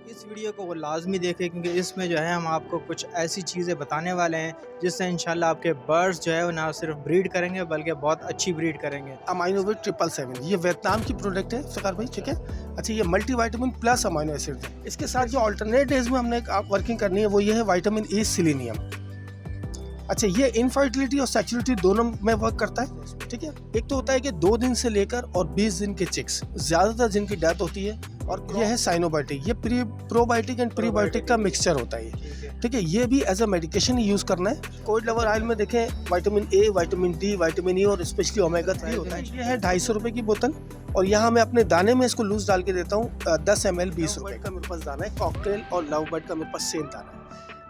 इस वीडियो को वो लाज़मी देखें क्योंकि इसमें जो है हम आपको कुछ ऐसी चीज़ें बताने वाले हैं जिससे इंशाल्लाह आपके बर्ड्स जो है वो ना सिर्फ ब्रीड करेंगे बल्कि बहुत अच्छी ब्रीड करेंगे। अमाइनोविट 777 ये वियतनाम की प्रोडक्ट है सरकार भाई, ठीक है। अच्छा, ये मल्टीविटामिन प्लस अमाइनो एसिड है। इसके साथ जो अल्टरनेट डेज में हमने वर्किंग करनी है वो ये है विटामिन ए सिलेनियम। अच्छा, ये इनफर्टिलिटी और सेक्सुअलिटी दोनों में वर्क करता है, ठीक है। एक तो होता है कि 2 दिन से लेकर और 20 दिन के चिक्स ज़्यादातर जिनकी डेथ होती है, और ये है साइनोबायोटिक। ये प्रोबायोटिक एंड प्रीबायोटिक का मिक्सचर होता है ये, ठीक है। ये भी एज अ मेडिकेशन यूज़ करना है। कोल्ड लवर ऑयल में देखें vitamin A, vitamin D, vitamin E और स्पेशली ओमेगा 3 होता है। ये है 250 रुपये की बोतल, और यहाँ मैं अपने दाने में इसको लूज डाल के देता हूँ 10 ml 20 रुपये का मेरे पास दाना है। कॉकटेल और लव बर्ड का मेरे पास सेम दाना है,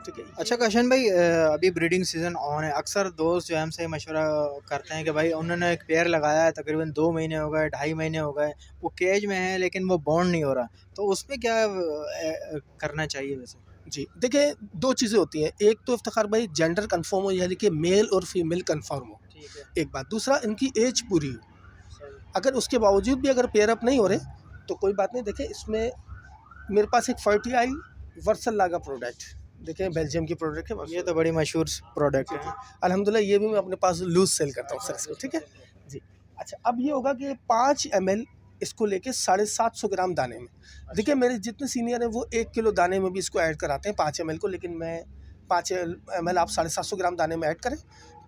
ठीक है। अच्छा काशन भाई, अभी ब्रीडिंग सीज़न ऑन है। अक्सर दोस्त जो है हमसे मशवरा करते हैं कि भाई उन्होंने एक पेयर लगाया है, तकरीबन 2 महीने हो गए, 2.5 महीने हो गए, वो केज में है लेकिन वो बॉन्ड नहीं हो रहा, तो उसमें क्या करना चाहिए वैसे? जी, देखिए 2 चीज़ें होती हैं। एक तो इफ्तिखार भाई जेंडर कन्फर्म हो, यानी कि मेल और फीमेल कन्फर्म हो, ठीक है। एक बात। दूसरा, इनकी एज पूरी हो। अगर उसके बावजूद भी अगर पेयर अप नहीं हो रहे तो कोई बात नहीं। देखिए इसमें मेरे पास एक फर्टिआई वर्सल्ला का प्रोडक्ट, देखिए बेल्जियम की प्रोडक्ट है। ये तो बड़ी मशहूर प्रोडक्ट है। अल्हम्दुलिल्लाह ये भी मैं अपने पास लूज सेल करता हूँ सर इसको, ठीक है जी। अच्छा, अब ये होगा कि 5 ml इसको लेके 750 ग्राम दाने में। देखिए मेरे जितने सीनियर हैं वो 1 किलो दाने में भी इसको ऐड कराते हैं 5 ml को, लेकिन मैं 5 ml आप 750 ग्राम दाने में ऐड करें।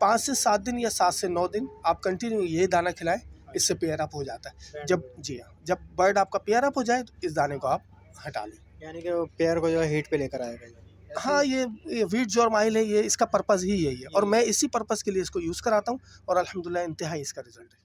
5 से 7 दिन या 7 से 9 दिन आप कंटिन्यू ये दाना खिलाएं, इससे पेयर अप हो जाता है। जब जी हाँ, जब बर्ड आपका पेयर अप हो जाए तो इस दाने को आप हटा लें। यानी कि वो पेयर को जो है हीट पे लेकर आएगा। हाँ, ये व्हीट जॉर्म ऑयल है, ये इसका पर्पज़ ही यही है, और मैं इसी पर्पज़ के लिए इसको यूज़ कराता हूँ, और अल्हम्दुलिल्लाह इंतहाई इसका रिजल्ट है।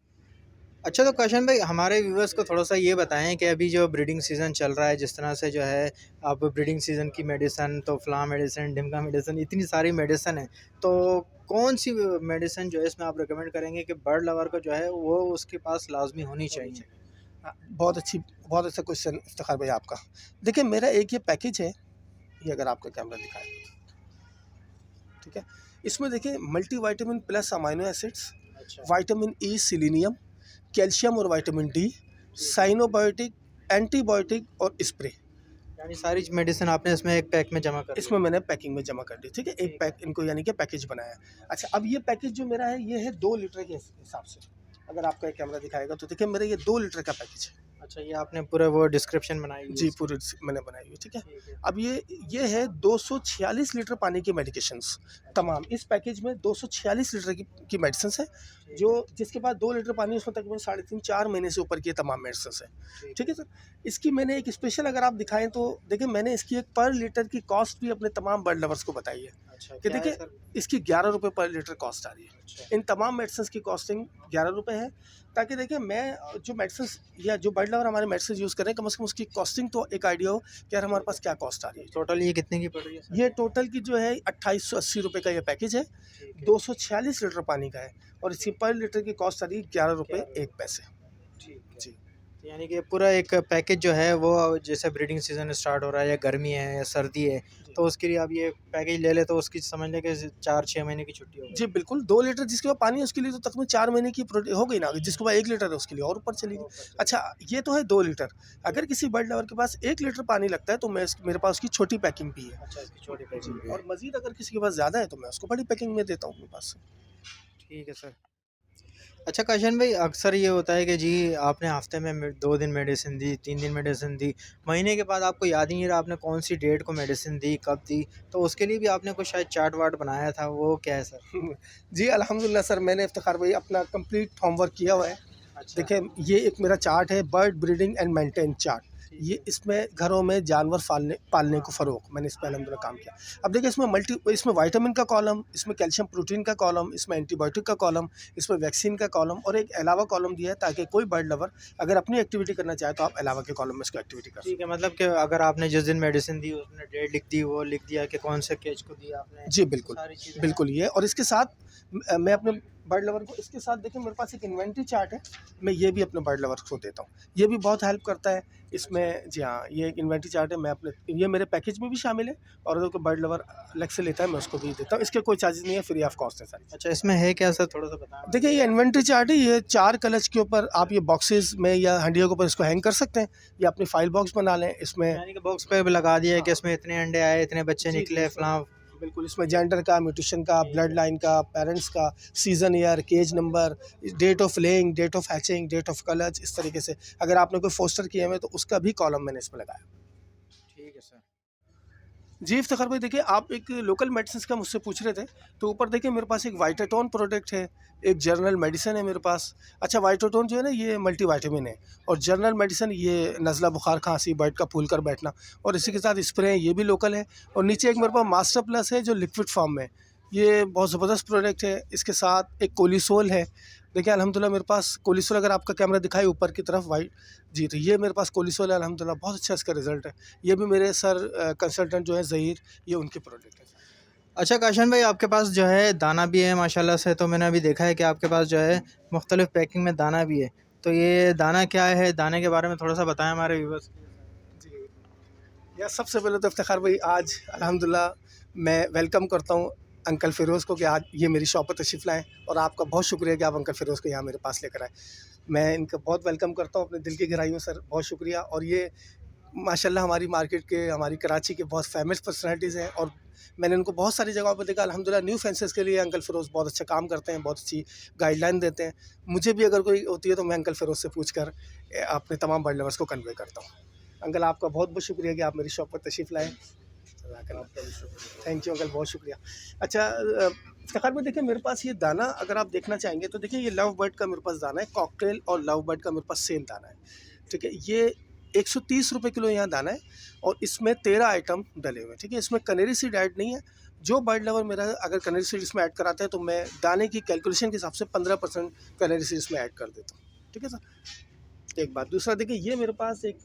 अच्छा, तो काशन भाई हमारे व्यूवर्स को थोड़ा सा ये बताएं कि अभी जो ब्रीडिंग सीज़न चल रहा है, जिस तरह से जो है अब ब्रीडिंग सीज़न की मेडिसिन, तो फ्ला मेडिसिन, ढिमका मेडिसिन, इतनी सारी मेडिसिन है, तो कौन सी मेडिसिन जो है इसमें आप रिकमेंड करेंगे कि बर्ड लवर को जो है वो उसके पास लाजमी होनी चाहिए? बहुत अच्छा क्वेश्चन इफ्तिखार भाई आपका। देखिए मेरा एक ये पैकेज है, ये अगर आपका कैमरा दिखाए, ठीक है। इसमें देखिए मल्टीविटामिन प्लस अमाइनो एसिड्स, अच्छा। विटामिन ई, सेलेनियम, कैल्शियम और विटामिन डी, साइनोबायोटिक, एंटीबायोटिक और स्प्रे। यानी सारी मेडिसिन आपने इसमें एक पैक में जमा कर इसमें मैंने पैकिंग में जमा कर दी, ठीक है। एक पैक इनको यानी कि पैकेज बनाया। अच्छा, अब ये पैकेज जो मेरा है ये है 2 लीटर के हिसाब से। अगर आपका एक कैमरा दिखाएगा तो देखिए मेरा ये 2 लीटर का पैकेज है। अच्छा, ये आपने पूरा वो डिस्क्रिप्शन बनाई हुई जी, है पूरी मैंने बनाई हुई, ठीक है। इसकी? ठीक है। अब ये है 246 लीटर पानी की मेडिकेशंस तमाम। इस पैकेज में 246 लीटर की मेडिसिन्स है, जो जिसके पास 2 लीटर पानी उसमें तकरीबन 3.5-4 महीने से ऊपर की तमाम मेडिसिन्स है, ठीक है सर। इसकी मैंने एक स्पेशल अगर आप दिखाएं तो देखिए मैंने इसकी एक पर लीटर की कॉस्ट भी अपने तमाम बर्ड लवर्स को बताई है अच्छा, कि क्या है देखिए सर? इसकी 11 रुपये पर लीटर कॉस्ट आ रही है। अच्छा। इन तमाम मेडिसिन की कॉस्टिंग 11 रुपये है, ताकि देखिए मैं जो मेडिसिन या जो बर्ड लवर हमारे मेडिसिन यूज़ करें, कम से कम उसकी कॉस्टिंग तो एक आइडिया हो कि यार हमारे पास क्या कॉस्ट आ रही है। टोटल ये कितने की पड़ रही है सर? ये टोटल की जो है 2880 रुपये का ये पैकेज है, ठीक है। 246 लीटर पानी का है, और इसकी पर लीटर की कॉस्ट आ रही है 11 रुपये 1 पैसे। ठीक है। जी, तो यानी कि पूरा एक पैकेज जो है वो जैसे ब्रीडिंग सीजन स्टार्ट हो रहा है या गर्मी है या सर्दी है, तो उसके लिए आप ये पैकेज ले ले तो उसकी समझ लें कि 4-6 महीने की छुट्टी हो गई। जी बिल्कुल। 2 लीटर जिसके पास पानी है उसके लिए तो तकरीबन 4 महीने की हो गई ना, जिसके पास 1 लीटर है उसके लिए और ऊपर चली गई। अच्छा, ये तो है 2 लीटर। अगर किसी बर्ड लवर के पास 1 लीटर पानी लगता है तो मेरे पास उसकी छोटी पैकिंग भी है। अच्छा, इसकी छोटी पैकिंग भी है। और मज़ीद अगर किसी के पास ज़्यादा है तो मैं उसको बड़ी पैकिंग में देता हूँ अपने पास से। ठीक है सर। अच्छा काशन भाई, अक्सर ये होता है कि जी आपने हफ्ते में 2 दिन मेडिसिन दी, 3 दिन मेडिसिन दी, महीने के बाद आपको याद ही नहीं रहा आपने कौन सी डेट को मेडिसिन दी, कब दी, तो उसके लिए भी आपने कुछ शायद चार्ट वार्ट बनाया था, वो क्या है सर? जी अल्हम्दुलिल्लाह सर, मैंने इफ्तिखार भाई अपना कंप्लीट होमवर्क किया हुआ है। अच्छा। देखिए ये एक मेरा चार्ट है, bird breeding and maintain chart. ये इसमें घरों में जानवर पालने को फ़रोग़, मैंने इस पर अल्हम्दुलिल्लाह काम किया। अब देखिए इसमें विटामिन का कॉलम, इसमें कैल्शियम प्रोटीन का कॉलम, इसमें एंटीबायोटिक का कॉलम, इसमें वैक्सीन का कॉलम और एक अलावा कॉलम दिया है, ताकि कोई बर्ड लवर अगर अपनी एक्टिविटी करना चाहे तो आप अलावा के कॉलम में इसको एक्टिविटी कर ठीक है, मतलब कि अगर आपने जिस दिन मेडिसिन दी उसने डेट लिख दी, वो लिख दिया कि कौन से केज को दिया आपने, जी बिल्कुल, सारी चीज़ें। बिल्कुल ये। और इसके साथ मैं अपने बर्ड लवर को। इसके साथ देखिए मेरे पास एक इन्वेंट्री चार्ट है, मैं ये भी अपने बर्ड लवर्स को देता हूँ, ये भी बहुत हेल्प करता है इसमें। जी हाँ, ये एक इन्वेंट्री चार्ट है, मैं अपने ये मेरे पैकेज में भी शामिल है, और अगर कोई बर्ड लवर अलग से लेता है मैं उसको भी देता हूँ, इसके कोई चार्जेस नहीं है, फ्री ऑफ कॉस्ट है सारी। अच्छा, इसमें है क्या सर, थोड़ा सा बताएं। देखिए ये इन्वेंट्री चार्ट है, ये 4 कलच के ऊपर आप ये बॉक्सेस में या हंडियों के ऊपर इसको हैंग कर सकते हैं, या अपनी फाइल बॉक्स बना लें इसमें। यानी कि बॉक्स पे भी लगा दिया है कि इसमें इतने अंडे आए, इतने बच्चे जी, निकले, फलां। बिल्कुल, इसमें जेंडर का, म्यूटेशन का, ब्लड लाइन का, पेरेंट्स का, season year, cage number, date of laying, date of hatching, date of clutch, इस तरीके से अगर आपने कोई फोस्टर किए हुए तो उसका भी कॉलम मैंने इसमें लगाया। ठीक है सर। जी इफ्तिखार भाई, देखिए आप एक लोकल मेडिसिन का मुझसे पूछ रहे थे, तो ऊपर देखिए मेरे पास एक वाइटाटोन प्रोडक्ट है, एक जर्नल मेडिसिन है मेरे पास। अच्छा, वाइटाटोन जो है ना ये मल्टीविटामिन है, और जर्नल मेडिसिन ये नज़ला, बुखार, खांसी, बेड का फूल कर बैठना, और इसी के साथ स्प्रे है, ये भी लोकल है। और नीचे एक मेरे पास मास्टर प्लस है जो लिक्विड फॉर्म में, ये बहुत ज़बरदस्त प्रोडक्ट है। इसके साथ एक कोलिसोल है, देखिए अल्हम्दुलिल्लाह मेरे पास कोलिसोल, अगर आपका कैमरा दिखाए ऊपर की तरफ वाइट, जी तो ये मेरे पास कोलिसोल है, अल्हम्दुलिल्लाह बहुत अच्छा इसका रिजल्ट है। ये भी मेरे सर कंसल्टेंट जो है ज़हीर, ये उनके प्रोडक्ट है। अच्छा काशन भाई, आपके पास जो है दाना भी है माशाल्लाह से, तो मैंने अभी देखा है कि आपके पास जो है मुख्तलिफ पैकिंग में दाना भी है, तो ये दाना क्या है, दाने के बारे में थोड़ा सा बताएं हमारे व्यूवर्स। जी, या सबसे पहले तो इफ्तिखार भाई, आज अल्हम्दुलिल्लाह मैं वेलकम करता हूँ अंकल फ़िरोज़ को कि आज ये मेरी शॉप पर तशरीफ़ लाएँ, और आपका बहुत शुक्रिया कि आप अंकल फ़िरोज़ को यहाँ मेरे पास लेकर आए। मैं इनका बहुत वेलकम करता हूँ अपने दिल की गहराइयों से, बहुत शुक्रिया। और ये माशाल्लाह हमारी मार्केट के, हमारी कराची के बहुत फेमस पर्सनैलिटीज़ हैं, और मैंने उनको बहुत सारी जगहों पर देखा। अल्हम्दुलिल्लाह न्यू फेंसेस के लिए अंकल फ़िरोज़ बहुत अच्छा काम करते हैं, बहुत अच्छी गाइडलाइन देते हैं। मुझे भी अगर कोई होती है तो मैं अंकल फ़िरोज़ से पूछ कर अपने तमाम बर्ड लवर्स को कन्वे करता हूँ। अंकल आपका बहुत बहुत शुक्रिया कि आप मेरी शॉप पर तशरीफ़ लाए। थैंक यू अंकल, बहुत शुक्रिया। अच्छा इफ्तिखार में देखिए मेरे पास ये दाना अगर आप देखना चाहेंगे तो देखिए ये लव बर्ड का मेरे पास दाना है, कॉकटेल और लव बर्ड का मेरे पास सेम दाना है, ठीक है। ये 130 रुपये किलो यहाँ दाना है, और इसमें 13 आइटम डले हुए हैं, ठीक है। इसमें कनेरी सीड ऐड नहीं है। जो बर्ड लवर मेरा अगर कनेरी सीड इसमें ऐड कराता है तो मैं दाने की कैलकुलेशन के हिसाब से 15% कनेरी सीड इसमें ऐड कर देता हूँ, ठीक है सर। एक बात, दूसरा देखिए ये मेरे पास एक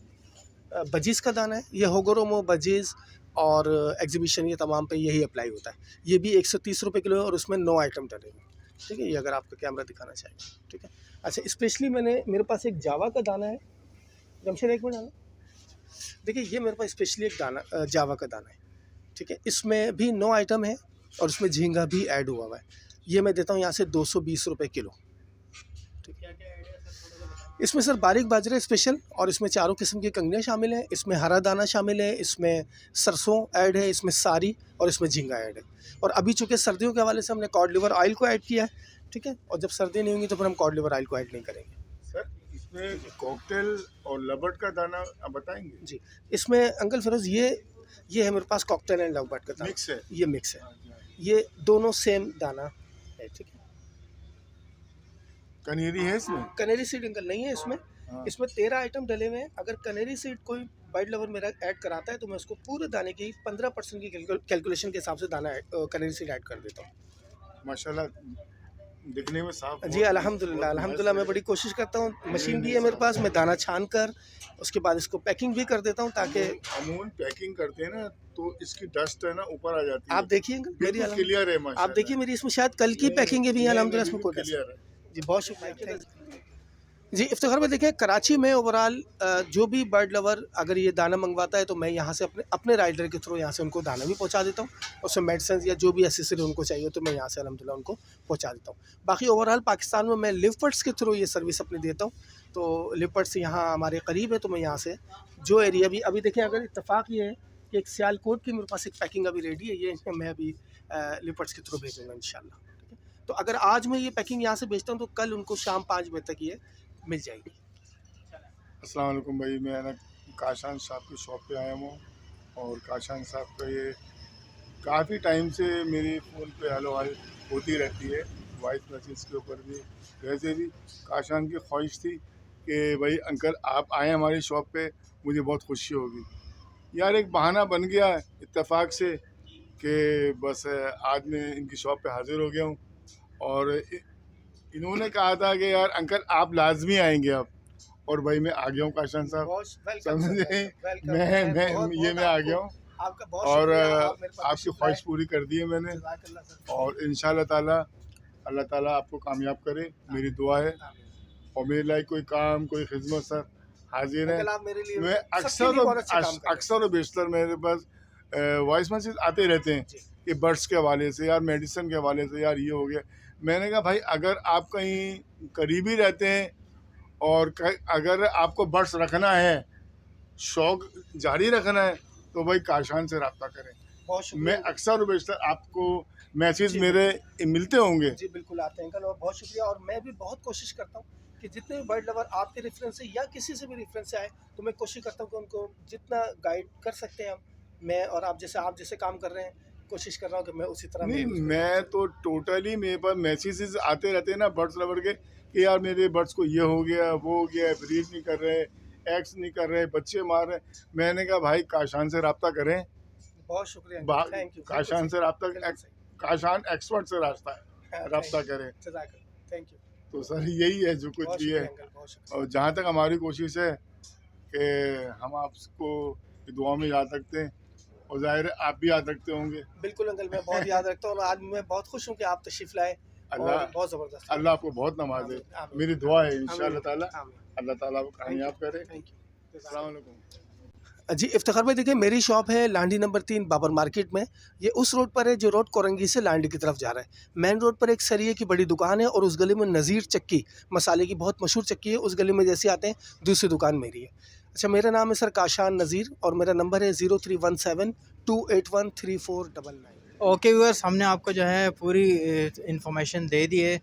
बजीज़ का दाना है, ये होगोरोमो, बजीज़ और एग्जीबिशन, ये तमाम पे यही अप्लाई होता है। ये भी 130 रुपये किलो है, और उसमें 9 आइटम डले हुए हैं, ठीक है। ये अगर आपका कैमरा दिखाना चाहिए, ठीक है। अच्छा, स्पेशली मेरे पास एक जावा का दाना है, जमशेद एक मिनट आना। देखिए ये मेरे पास स्पेशली एक दाना जावा का दाना है, ठीक है। इसमें भी 9 आइटम है, और उसमें झींगा भी ऐड हुआ हुआ है। ये मैं देता हूँ यहाँ से 220 रुपये किलो, ठीक है। इसमें सर बारीक बाजरे स्पेशल, और इसमें चारों किस्म की कंगनियाँ शामिल हैं, इसमें हरा दाना शामिल है, इसमें सरसों ऐड है, इसमें सारी, और इसमें झींगा ऐड है। और अभी चूँकि सर्दियों के हवाले से हमने कॉड लिवर ऑयल को ऐड किया है, ठीक है। और जब सर्दी नहीं होंगी तो फिर हम कॉड लिवर ऑयल को ऐड नहीं करेंगे। सर इसमें कॉकटेल और लबर्ट का दाना आप बताएंगे? जी, इसमें अंकल फ़िरोज़ ये है मेरे पास कॉकटेल एंड लव बर्ड का दाना, मिक्स है? ये मिक्स है, ये दोनों सेम दाना है, ठीक है। कनेरी है इसमें? कनेरी सीड अंकल नहीं है इसमें। हाँ। इसमें 13 आइटम डले हुए हैं। अगर कनेरी सीड कोई बर्ड लवर मेरा ऐड कराता है तो मैं उसको पूरे दाने की 15% की कैलकुलेशन के हिसाब से दाना कनेरी सीड ऐड कर देता हूँ। माशाल्लाह दिखने में साफ जी अल्हम्दुलिल्लाह मैं बड़ी कोशिश करता हूँ। मशीन भी है मेरे पास, मैं दाना छान कर उसके बाद इसको पैकिंग भी कर देता हूँ ताकि अमूमन पैकिंग करते हैं ना तो इसकी डस्ट है ना ऊपर आ जाती है। आप देखिए अंकल मेरी क्लियर है माशाल्लाह। आप देखिए मेरी इसमें शायद कल की पैकिंग है भी है अल्हम्दुलिल्लाह, इसमें कोई क्लियर है। जी बहुत शुक्रिया। जी इफ्तिखार में देखिए कराची में ओवरऑल जो भी बर्ड लवर अगर ये दाना मंगवाता है तो मैं यहाँ से अपने राइडर के थ्रू यहाँ से उनको दाना भी पहुँचा देता हूँ, उसमें मेडिसिन या जो भी एसेसरी उनको चाहिए तो मैं यहाँ से अल्हम्दुलिल्लाह उनको पहुँचा देता हूँ। बाकी ओवरऑल पाकिस्तान में मैं लिवपर्ड्स के थ्रू ये सर्विस अपनी देता हूँ, तो लिवपर्ड्स यहाँ हमारे करीब है तो मैं यहाँ से जो एरिया भी अभी देखिए अगर इत्तेफाक ये है कि एक सियालकोट की मेरे पास एक पैकिंग अभी रेडी है, ये मैं अभी लिवपर्ड्स के थ्रू भेजूँगा इंशाल्लाह, ठीक है। तो अगर आज मैं ये पैकिंग यहाँ से भेजता हूँ तो कल उनको शाम 5 बजे तक ये मिल जाएगी। अस्सलाम वालेकुम भाई, मैं ना काशान साहब की शॉप पे आया हूँ और काशान साहब का ये काफ़ी टाइम से मेरी फ़ोन पे हेलो हाल होती रहती है, वॉइस मैसेज के ऊपर भी। वैसे भी काशान की ख्वाहिश थी कि भाई अंकल आप आए हमारी शॉप पे, मुझे बहुत खुशी होगी। यार एक बहाना बन गया इत्तेफाक से कि बस आज मैं इनकी शॉप पे हाज़िर हो गया हूँ और इन्होंने कहा था कि यार अंकल आप लाजमी आएंगे अब, और भाई मैं आ गया हूँ काशान साहब, समझे। मैं आ गया हूँ और आपकी ख्वाहिश पूरी कर दी है मैंने, और इंशाल्लाह ताला अल्लाह ताला आपको कामयाब करे, मेरी दुआ है। और मेरे लिए कोई काम कोई खिदमत सर हाजिर है। अंकल आप मेरे लिए मैं सबके लिए बहुत अच्छे काम कर रहे हैं। अक्सर और बेशतर मेरे पास वॉइस मैसेज आते रहते हैं जी। कि बर्ड्स के हवाले से, यार मेडिसिन के हवाले से, यार ये हो गया। मैंने कहा भाई अगर आप कहीं करीबी रहते हैं और अगर आपको बर्ड्स रखना है, शौक जारी रखना है, तो भाई काशान से रब्ता करें। बहुत शुक्रिया मैं अक्सर और बेशतर आपको मैसेज जी। मेरे मिलते होंगे। जी बिल्कुल आते हैं अंकल, और बहुत शुक्रिया। और मैं भी बहुत कोशिश करता हूँ कि जितने भी बर्ड लवर आपके रेफरेंस से या किसी से भी रेफरेंस से आए, तो मैं कोशिश करता हूँ कि उनको जितना गाइड कर सकते हैं हम, मैं और आप जैसे काम कर रहे हैं, कोशिश कर रहा हूँ कि मैं उसी तरह नहीं, मैं भी मैं तो टोटली मेरे पास मैसेजेस आते रहते हैं ना बर्ड्स लवर के कि यार मेरे बर्ड्स को ये हो गया, वो हो गया, ब्रीड नहीं कर रहे, एग्स नहीं कर रहे, बच्चे मार रहे। मैंने कहा भाई काशान से रब्ता करें, बहुत शुक्रिया अंकल, थैंक यू। काशान से रब्ता, काशान एक्सपर्ट से रब्ता करें। Thank you. तो सर यही है जो कुछ बहुत भी शुक्रिया है। अंकल, बहुत शुक्रिया। और जहाँ तक हमारी कोशिश है कि हम आपको दुआ में याद रखते हैं, और जाहिर है आप भी याद रखते होंगे। बिल्कुल अंकल, मैं बहुत याद रखता हूँ, और आज मैं बहुत खुश हूँ कि आप तशरीफ लाए, और बहुत ज़बरदस्त। अल्लाह आपको बहुत नवाजे। आमीन, आमीन। मेरी दुआ है इंशाअल्लाह ताला आमीन। अल्लाह ताला आपको कामयाब करे। Thank you. अस्सलाम वालेकुम। जी इफ्तिखार भाई, देखिए मेरी शॉप है लांडी नंबर 3 बाबर मार्केट में। ये उस रोड पर है जो रोड कोरंगी से लांडी की तरफ जा रहा है। मेन रोड पर एक सरिये की बड़ी दुकान है, और उस गली में नज़ीर चक्की मसाले की बहुत मशहूर चक्की है, उस गली में जैसे आते हैं दूसरी दुकान मेरी है। अच्छा, मेरा नाम है सर काशान नज़ीर, और मेरा नंबर है 0317281349। ओके व्यूअर्स, हमने आपको जो है पूरी इन्फॉर्मेशन दे दी है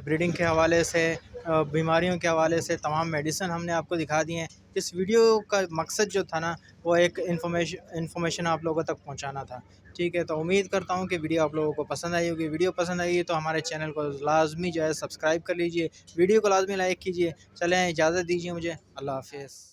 ब्रीडिंग के हवाले से, बीमारियों के हवाले से, तमाम मेडिसिन हमने आपको दिखा दी हैं। इस वीडियो का मकसद जो था ना, वो एक इन्फॉर्मेशन आप लोगों तक पहुंचाना था। ठीक है, तो उम्मीद करता हूं कि वीडियो आप लोगों को पसंद आई होगी। वीडियो पसंद आई है तो हमारे चैनल को लाजमी जो है सब्सक्राइब कर लीजिए, वीडियो को लाजमी लाइक कीजिए। चलें, इजाज़त दीजिए मुझे, अल्लाह हाफिज़।